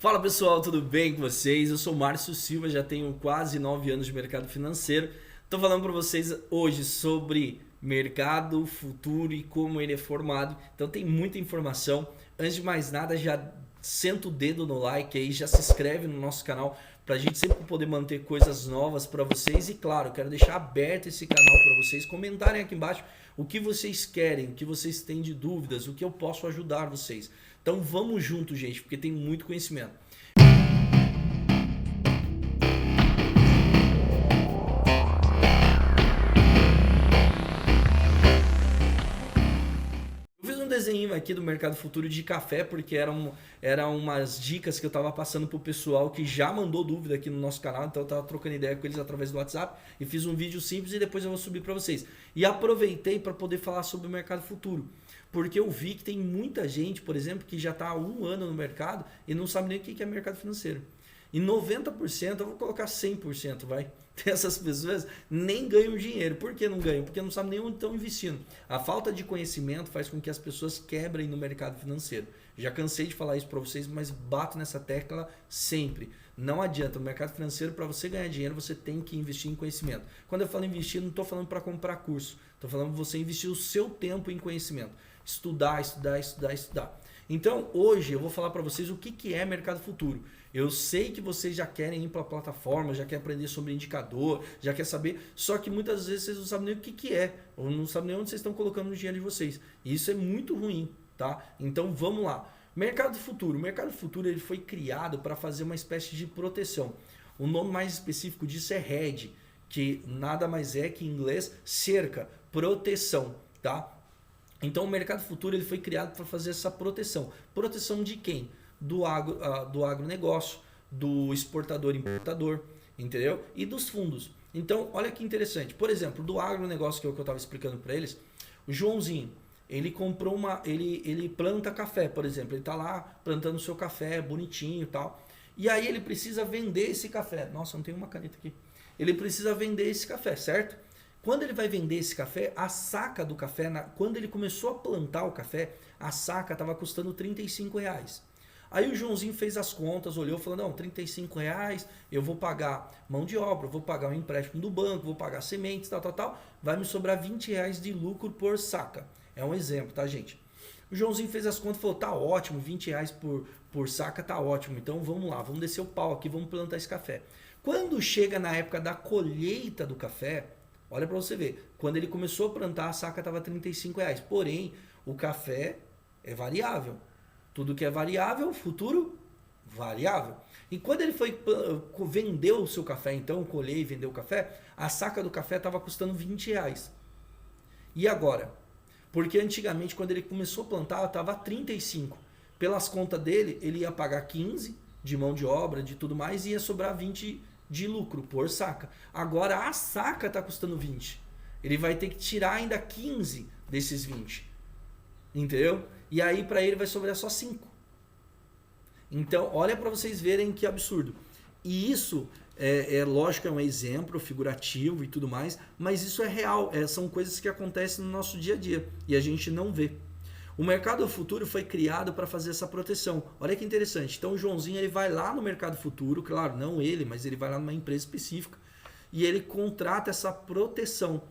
Fala pessoal, tudo bem com vocês? Eu sou o Márcio Silva, já tenho quase 9 anos de mercado financeiro. Estou falando para vocês hoje sobre mercado futuro e como ele é formado. Então tem muita informação. Antes de mais nada, já senta o dedo no like aí, já se inscreve no nosso canal para a gente sempre poder manter coisas novas para vocês. E claro, quero deixar aberto esse canal para vocês comentarem aqui embaixo o que vocês querem, o que vocês têm de dúvidas, o que eu posso ajudar vocês. Então vamos junto, gente, porque tem muito conhecimento. Eu fiz um desenho aqui do mercado futuro de café, porque eram umas dicas que eu estava passando pro pessoal que já mandou dúvida aqui no nosso canal, então eu estava trocando ideia com eles através do WhatsApp e fiz um vídeo simples e depois eu vou subir para vocês. E aproveitei para poder falar sobre o mercado futuro, porque eu vi que tem muita gente, por exemplo, que já está há um ano no mercado e não sabe nem o que é mercado financeiro. E 90%, eu vou colocar 100%, vai. Essas pessoas nem ganham dinheiro. Por que não ganham? Porque não sabem nem onde estão investindo. A falta de conhecimento faz com que as pessoas quebrem no mercado financeiro. Já cansei de falar isso para vocês, mas bato nessa tecla sempre. Não adianta. No mercado financeiro, para você ganhar dinheiro, você tem que investir em conhecimento. Quando eu falo investir, não estou falando para comprar curso. Estou falando para você investir o seu tempo em conhecimento. Estudar, estudar, estudar, estudar. Então, hoje eu vou falar para vocês o que é mercado futuro. Eu sei que vocês já querem ir para a plataforma, já querem aprender sobre indicador, já querem saber, só que muitas vezes vocês não sabem nem o que é, ou não sabem nem onde vocês estão colocando o dinheiro de vocês. E isso é muito ruim, tá? Então, vamos lá. Mercado futuro. O mercado futuro ele foi criado para fazer uma espécie de proteção. O nome mais específico disso é hedge, que nada mais é que em inglês cerca, proteção, tá? Então o mercado futuro ele foi criado para fazer essa proteção. Proteção de quem? Do agronegócio, do exportador e importador, entendeu? E dos fundos. Então, olha que interessante. Por exemplo, do agronegócio, que é o que eu estava explicando para eles, o Joãozinho, ele comprou ele planta café, por exemplo. Ele está lá plantando o seu café, bonitinho e tal. E aí ele precisa vender esse café. Nossa, não tem uma caneta aqui. Ele precisa vender esse café, certo? Quando ele vai vender esse café, a saca do café, quando ele começou a plantar o café, a saca estava custando R$ 35. Aí o Joãozinho fez as contas, olhou e falou, não, R$ 35, eu vou pagar mão de obra, vou pagar um empréstimo do banco, vou pagar sementes, tal, vai me sobrar R$ 20 de lucro por saca. É um exemplo, tá, gente? O Joãozinho fez as contas e falou, tá ótimo, R$ 20 por saca tá ótimo, então vamos lá, vamos descer o pau aqui, vamos plantar esse café. Quando chega na época da colheita do café, olha para você ver, quando ele começou a plantar, a saca estava R$ 35. Porém, o café é variável. Tudo que é variável, futuro, variável. E quando ele foi vender o seu café, então, colher e vender o café, a saca do café estava custando R$ 20. E agora? Porque antigamente, quando ele começou a plantar, estava 35. Pelas contas dele, ele ia pagar 15 de mão de obra, de tudo mais, e ia sobrar 20 de lucro por saca. Agora a saca está custando 20. Ele vai ter que tirar ainda 15 desses 20. Entendeu? E aí para ele vai sobrar só 5. Então, olha para vocês verem que absurdo. E isso lógico, é um exemplo figurativo e tudo mais, mas isso é real, são coisas que acontecem no nosso dia a dia e a gente não vê. O mercado futuro foi criado para fazer essa proteção. Olha que interessante. Então o Joãozinho ele vai lá no mercado futuro, claro, não ele, mas ele vai lá numa empresa específica e ele contrata essa proteção.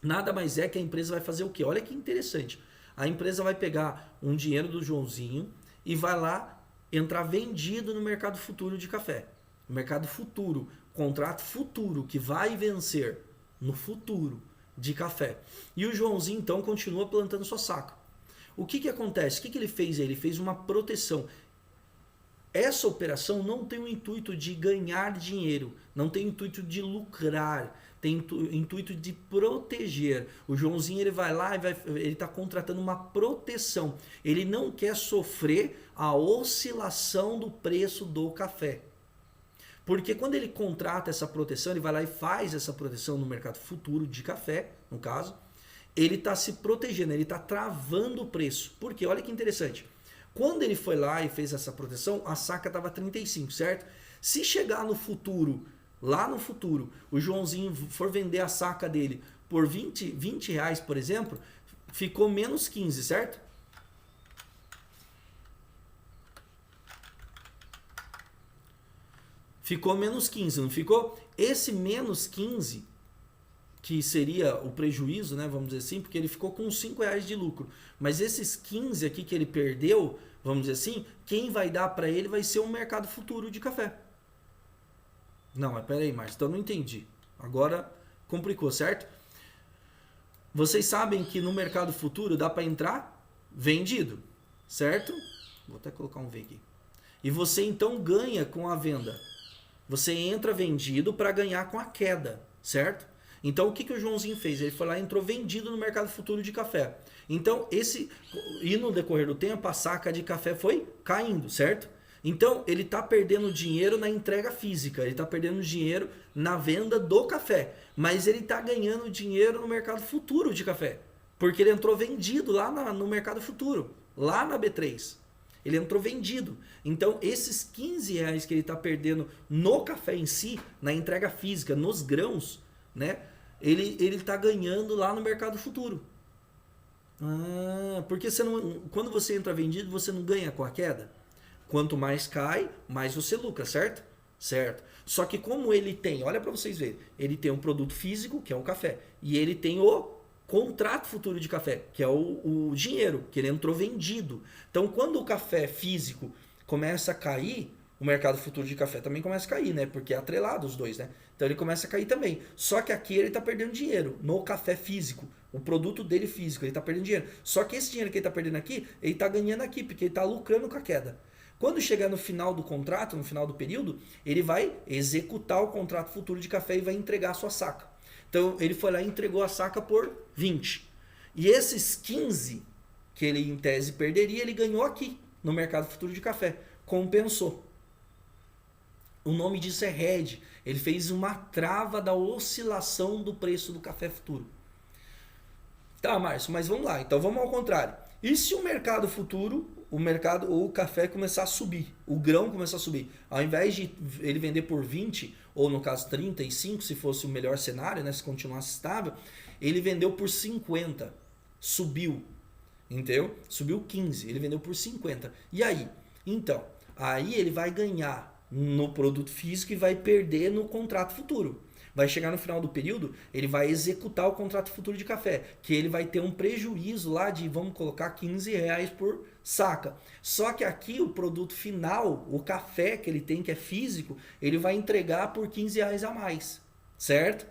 Nada mais é que a empresa vai fazer o quê? Olha que interessante. A empresa vai pegar um dinheiro do Joãozinho e vai lá entrar vendido no mercado futuro de café. O mercado futuro, contrato futuro que vai vencer no futuro de café. E o Joãozinho então continua plantando sua saca. O que acontece? O que ele fez? Ele fez uma proteção. Essa operação não tem o intuito de ganhar dinheiro, não tem o intuito de lucrar, tem o intuito de proteger. O Joãozinho ele vai lá e ele está contratando uma proteção. Ele não quer sofrer a oscilação do preço do café. Porque quando ele contrata essa proteção, ele vai lá e faz essa proteção no mercado futuro de café, no caso, ele está se protegendo, ele está travando o preço. Porque olha que interessante. Quando ele foi lá e fez essa proteção, a saca estava 35, certo? Se chegar no futuro, lá no futuro, o Joãozinho for vender a saca dele por 20 reais, por exemplo, ficou menos 15, certo? Ficou menos 15, não ficou? Esse menos 15, que seria o prejuízo, né, vamos dizer assim, porque ele ficou com 5 reais de lucro. Mas esses 15 aqui que ele perdeu, vamos dizer assim, quem vai dar para ele vai ser um mercado futuro de café. Não, mas peraí, Márcio, então eu não entendi. Agora complicou, certo? Vocês sabem que no mercado futuro dá para entrar vendido, certo? Vou até colocar um V aqui. E você então ganha com a venda. Você entra vendido para ganhar com a queda, certo? Então o que o Joãozinho fez? Ele foi lá e entrou vendido no mercado futuro de café. Então e no decorrer do tempo a saca de café foi caindo, certo? Então ele está perdendo dinheiro na entrega física, ele está perdendo dinheiro na venda do café, mas ele está ganhando dinheiro no mercado futuro de café, porque ele entrou vendido lá no mercado futuro, lá na B3. Ele entrou vendido. Então, esses 15 reais que ele está perdendo no café em si, na entrega física, nos grãos, né? Ele está ganhando lá no mercado futuro. Porque quando você entra vendido, você não ganha com a queda. Quanto mais cai, mais você lucra, certo? Certo. Só que como ele tem, olha para vocês verem, ele tem um produto físico, que é o café, e ele tem o contrato futuro de café, que é o dinheiro, que ele entrou vendido. Então, quando o café físico começa a cair, o mercado futuro de café também começa a cair, né? Porque é atrelado os dois, né? Então ele começa a cair também. Só que aqui ele está perdendo dinheiro no café físico. O produto dele físico, ele está perdendo dinheiro. Só que esse dinheiro que ele está perdendo aqui, ele está ganhando aqui, porque ele está lucrando com a queda. Quando chegar no final do contrato, no final do período, ele vai executar o contrato futuro de café e vai entregar a sua saca. Então ele foi lá e entregou a saca por 20. E esses 15 que ele em tese perderia, ele ganhou aqui no mercado futuro de café. Compensou. O nome disso é hedge. Ele fez uma trava da oscilação do preço do café futuro. Tá, Márcio, mas vamos lá. Então vamos ao contrário. E se o mercado futuro, o café começar a subir, o grão começar a subir, ao invés de ele vender por 20, ou no caso 35, se fosse o melhor cenário, né, se continuasse estável, ele vendeu por 50, subiu, entendeu? Subiu 15, ele vendeu por 50. E aí? Então, aí ele vai ganhar no produto físico e vai perder no contrato futuro. Vai chegar no final do período, ele vai executar o contrato futuro de café, que ele vai ter um prejuízo lá de, vamos colocar, 15 reais por saca. Só que aqui o produto final, o café que ele tem, que é físico, ele vai entregar por 15 reais a mais, certo?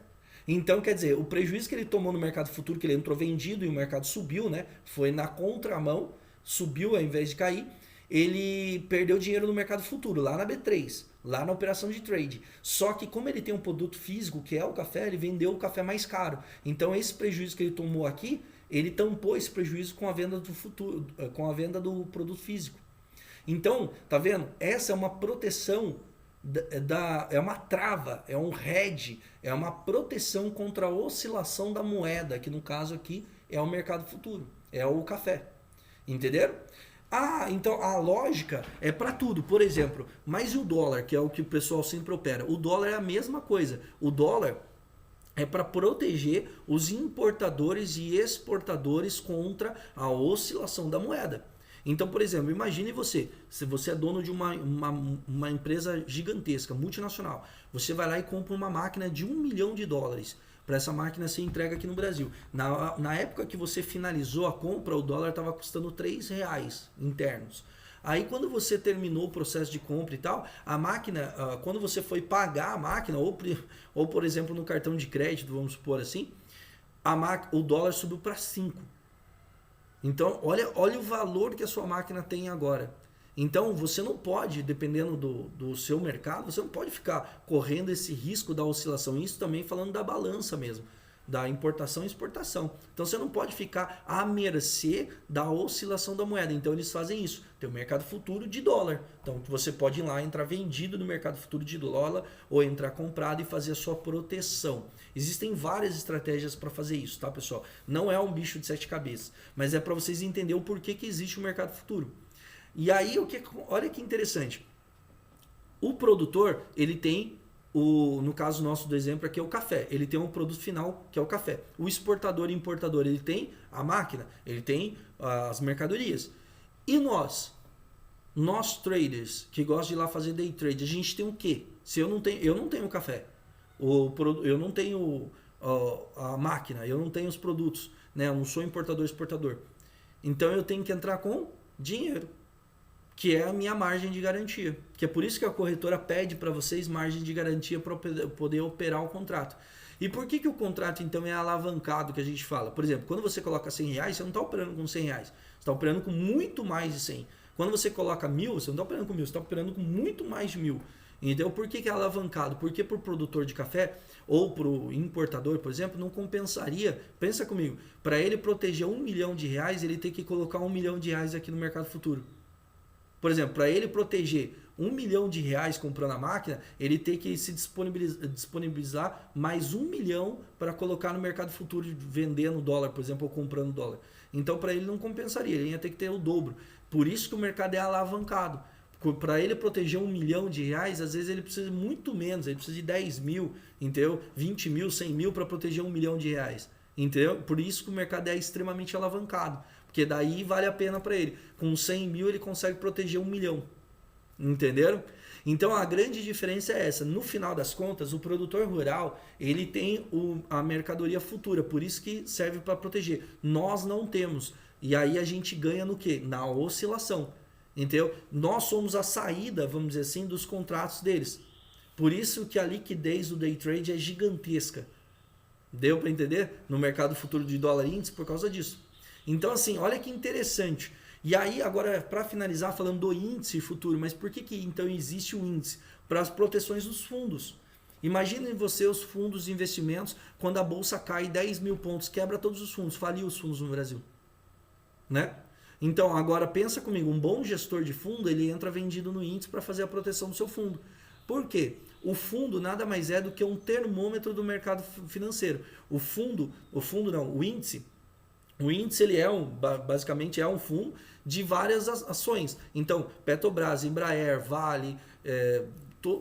Então, quer dizer, o prejuízo que ele tomou no mercado futuro, que ele entrou vendido e o mercado subiu, né? Foi na contramão, subiu ao invés de cair, ele perdeu dinheiro no mercado futuro, lá na B3, lá na operação de trade. Só que como ele tem um produto físico, que é o café, ele vendeu o café mais caro. Então esse prejuízo que ele tomou aqui, ele tampou esse prejuízo com a venda do futuro, com a venda do produto físico. Então, tá vendo? Essa é uma proteção, é uma trava, é um hedge, é uma proteção contra a oscilação da moeda, que no caso aqui é o mercado futuro, é o café. Entenderam? Então a lógica é para tudo. Por exemplo, mas o dólar, que é o que o pessoal sempre opera. O dólar é a mesma coisa. O dólar é para proteger os importadores e exportadores contra a oscilação da moeda. Então, por exemplo, imagine se você é dono de uma empresa gigantesca, multinacional. Você vai lá e compra uma máquina de $1 milhão para essa máquina ser entregue aqui no Brasil. Na época que você finalizou a compra, o dólar estava custando R$3 internos. Aí quando você terminou o processo de compra e tal, a máquina, quando você foi pagar a máquina, ou por exemplo no cartão de crédito, vamos supor assim, o dólar subiu para 5. Então olha o valor que a sua máquina tem agora. Então você não pode, dependendo do seu mercado, você não pode ficar correndo esse risco da oscilação. Isso também falando da balança mesmo, da importação e exportação. Então você não pode ficar à mercê da oscilação da moeda. Então eles fazem isso. Tem o mercado futuro de dólar. Então você pode ir lá, entrar vendido no mercado futuro de dólar ou entrar comprado e fazer a sua proteção. Existem várias estratégias para fazer isso, tá, pessoal? Não é um bicho de 7 cabeças, mas é para vocês entenderem o porquê que existe o mercado futuro. E aí, olha que interessante. O produtor, ele tem, no caso nosso do exemplo aqui é o café. Ele tem um produto final, que é o café. O exportador e importador, ele tem a máquina, ele tem as mercadorias. E nós? Nós traders que gostam de ir lá fazer day trade, a gente tem o quê? Se eu não tenho café, eu não tenho a máquina, eu não tenho os produtos, né? Eu não sou importador exportador. Então eu tenho que entrar com dinheiro, que é a minha margem de garantia. Que é por isso que a corretora pede para vocês margem de garantia para poder operar o contrato. E por que o contrato então é alavancado, que a gente fala? Por exemplo, quando você coloca 100 reais, você não está operando com 100 reais. Você está operando com muito mais de 100. Quando você coloca 1.000, você não está operando com 1.000, você está operando com muito mais de 1.000. Então, por que é alavancado? Porque para o produtor de café ou para o importador, por exemplo, não compensaria, pensa comigo, para ele proteger R$1 milhão, ele tem que colocar R$1 milhão aqui no mercado futuro. Por exemplo, para ele proteger R$1 milhão comprando a máquina, ele tem que se disponibilizar mais 1 milhão para colocar no mercado futuro, vendendo dólar, por exemplo, ou comprando dólar. Então, para ele não compensaria, ele ia ter que ter o dobro. Por isso que o mercado é alavancado. Para ele proteger R$1 milhão, às vezes ele precisa muito menos, ele precisa de 10 mil, entendeu? 20 mil, 100 mil para proteger R$1 milhão, entendeu? Por isso que o mercado é extremamente alavancado, porque daí vale a pena para ele. Com 100 mil ele consegue proteger 1 milhão, entenderam? Então a grande diferença é essa. No final das contas, o produtor rural ele tem a mercadoria futura, por isso que serve para proteger. Nós não temos. E aí a gente ganha no quê? Na oscilação. Entendeu? Nós somos a saída, vamos dizer assim, dos contratos deles. Por isso que a liquidez do day trade é gigantesca. Deu para entender? No mercado futuro de dólar índice por causa disso. Então assim, olha que interessante. E aí agora para finalizar falando do índice futuro, mas por que então existe um índice? Para as proteções dos fundos. Imaginem você os fundos de investimentos, quando a bolsa cai 10 mil pontos, quebra todos os fundos, faliu os fundos no Brasil. Né? Então, agora pensa comigo, um bom gestor de fundo, ele entra vendido no índice para fazer a proteção do seu fundo. Por quê? O fundo nada mais é do que um termômetro do mercado financeiro. O índice ele basicamente é um fundo de várias ações. Então, Petrobras, Embraer, Vale,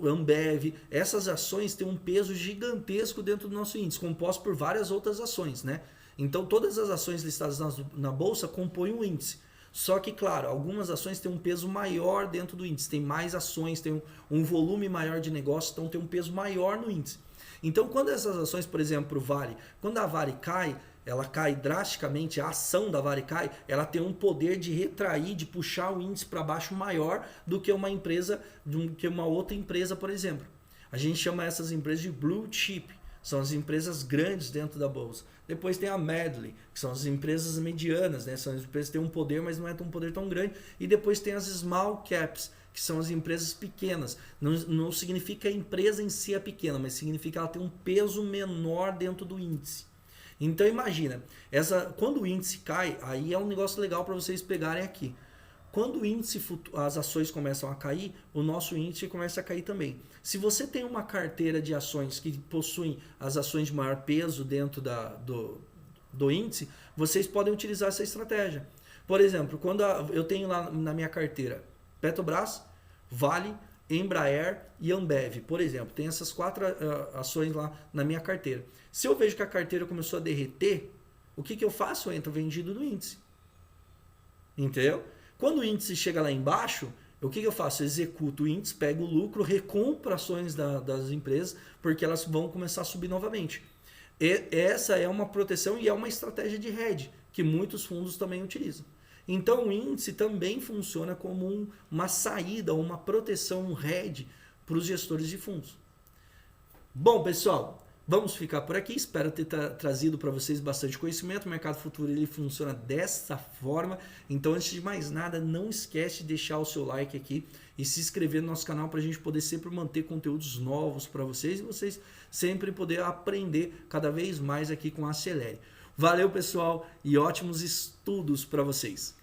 Ambev, essas ações têm um peso gigantesco dentro do nosso índice, composto por várias outras ações, né? Então, todas as ações listadas na bolsa compõem o índice. Só que, claro, algumas ações têm um peso maior dentro do índice, tem mais ações, tem um volume maior de negócio, então tem um peso maior no índice. Então, quando essas ações, por exemplo, o Vale, quando a Vale cai, ela cai drasticamente, a ação da Vale cai, ela tem um poder de retrair, de puxar o índice para baixo maior do que uma empresa, do que uma outra empresa, por exemplo. A gente chama essas empresas de blue chip, são as empresas grandes dentro da bolsa. Depois tem a Medley, que são as empresas medianas, né? São as empresas que têm um poder, mas não é um poder tão grande. E depois tem as small caps, que são as empresas pequenas. Não significa a empresa em si é pequena, mas significa ela ter um peso menor dentro do índice. Então imagina, quando o índice cai, aí é um negócio legal para vocês pegarem aqui. Quando o índice, as ações começam a cair, o nosso índice começa a cair também. Se você tem uma carteira de ações que possuem as ações de maior peso dentro do índice, vocês podem utilizar essa estratégia. Por exemplo, quando eu tenho lá na minha carteira Petrobras, Vale, Embraer e Ambev, por exemplo, tem essas 4 ações lá na minha carteira. Se eu vejo que a carteira começou a derreter, o que eu faço? Eu entro vendido no índice. Entendeu? Quando o índice chega lá embaixo, o que eu faço? Eu executo o índice, pego o lucro, recompro ações das empresas, porque elas vão começar a subir novamente. E essa é uma proteção e é uma estratégia de hedge, que muitos fundos também utilizam. Então o índice também funciona como uma saída, uma proteção, um hedge para os gestores de fundos. Bom, pessoal, vamos ficar por aqui. Espero ter trazido para vocês bastante conhecimento. O mercado futuro ele funciona dessa forma. Então, antes de mais nada, não esquece de deixar o seu like aqui e se inscrever no nosso canal para a gente poder sempre manter conteúdos novos para vocês e vocês sempre poder aprender cada vez mais aqui com a Acelere. Valeu, pessoal, e ótimos estudos para vocês.